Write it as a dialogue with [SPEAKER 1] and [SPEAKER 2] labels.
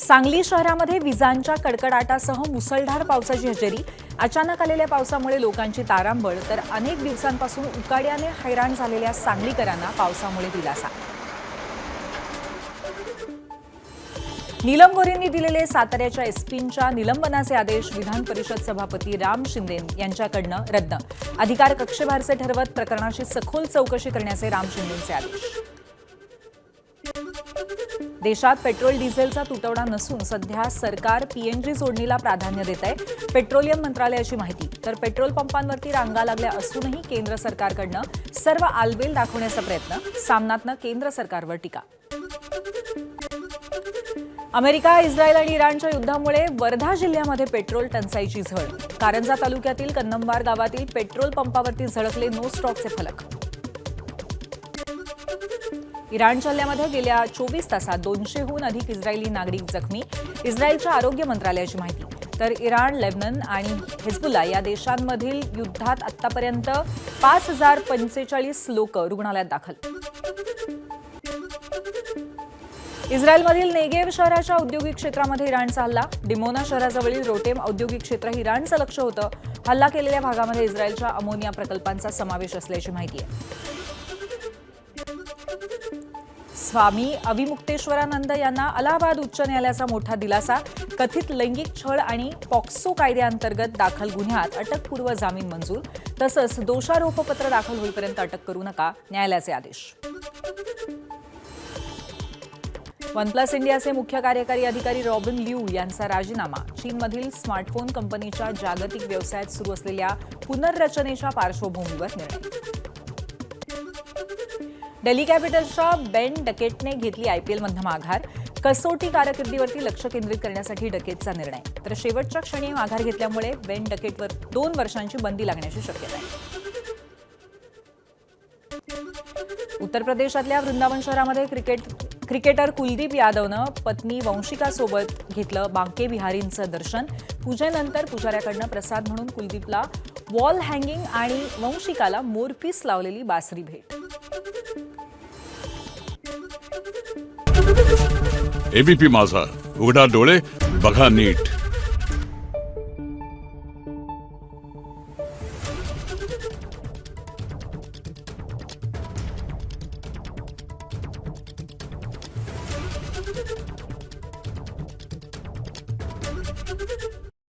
[SPEAKER 1] सांगली शहरामध्ये विजांच्या कडकडाटासह मुसळधार पावसाची हजेरी। अचानक आलेल्या पावसामुळे लोकांची तारांबळ, तर अनेक दिवसांपासून उकाड्याने हैराण झालेल्या सांगलीकरांना पावसामुळे दिलासा। नीलम गोरेंनी दिलेले साताऱ्याच्या एसपींच्या निलंबनाचे आदेश विधान परिषद सभापती राम शिंदे यांच्याकडनं रद्द। अधिकार कक्षेबाहेरचे ठरवत प्रकरणाची सखोल चौकशी करण्याचे राम शिंदेंचे आदेश। देशात पेट्रोल डिझेलचा तुटवडा नसून सध्या सरकार पीएनजी जोडणीला प्राधान्य देत आहे। पेट्रोलियम मंत्रालयाची माहिती। तर पेट्रोल पंपांवरती रांगा लागल्या असूनही केंद्र सरकारकडनं सर्व आलबेल दाखवण्याचा प्रयत्न। सामनातनं केंद्र सरकारवर टीका। अमेरिका, इस्रायल आणि इराणच्या युद्धामुळे वर्धा जिल्ह्यामध्ये पेट्रोल टंचाईची झळ। कारंजा तालुक्यातील कन्नमवार गावातील पेट्रोल पंपावरती झळकले नो स्टॉकचे फलक। इराणच्या हल्ल्यामध्ये गेल्या 24 तासात 200हून अधिक इस्रायली नागरिक जखमी। इस्रायलच्या आरोग्य मंत्रालयाची माहिती। तर इराण, लेबनन आणि हिजबुल्ला या देशांमधील युद्धात आतापर्यंत 5045 लोक रुग्णालयात दाखल। इस्रायलमधील नेगेव शहराच्या औद्योगिक क्षेत्रामध्ये इराणचा हल्ला। डिमोना शहराजवळील रोटेम औद्योगिक क्षेत्र हे इराणचं लक्ष होतं। हल्ला केलेल्या भागामध्ये इस्रायलच्या अमोनिया प्रकल्पांचा समावेश असल्याची माहिती आहे। स्वामी अविमुक्तेश्वरानंद यांना अलाहाबाद उच्च न्यायालयाचा मोठा दिलासा। कथित लैंगिक छळ आणि पॉक्सो कायद्याअंतर्गत दाखल गुन्ह्यात अटकपूर्व जामीन मंजूर। तसंच दोषारोपपत्र दाखल होईपर्यंत अटक करू नका, न्यायालयाचे आदेश। OnePlus इंडियाचे मुख्य कार्यकारी अधिकारी रॉबिन लिऊ यांचा राजीनामा। चीनमधील स्मार्टफोन कंपनीच्या जागतिक व्यवसायात सुरू असलेल्या पुनर्रचनेच्या पार्श्वभूमीवर निर्णय। दिल्ली कॅपिटल्सच्या बेन डकेटने घेतली आयपीएलमधून माघार। कसोटी कारकिर्दीवरती लक्ष केंद्रित करण्यासाठी डकेटचा निर्णय। तर शेवटच्या क्षणी माघार घेतल्यामुळे बेन डकेटवर 2 वर्षांची बंदी लागण्याची शक्यता आहे। उत्तर प्रदेशातल्या वृंदावन शहरामध्ये क्रिकेटर कुलदीप यादवनं पत्नी वंशिकासोबत घेतलं बांके बिहारींचं दर्शन। पूजेनंतर पुजाऱ्याकडनं प्रसाद म्हणून कुलदीपला वॉल हँगिंग आणि वंशिकाला मोरपीस लावलेली बासरी भेट।
[SPEAKER 2] एबीपी माझा, उघडा डोळे बघा नीट।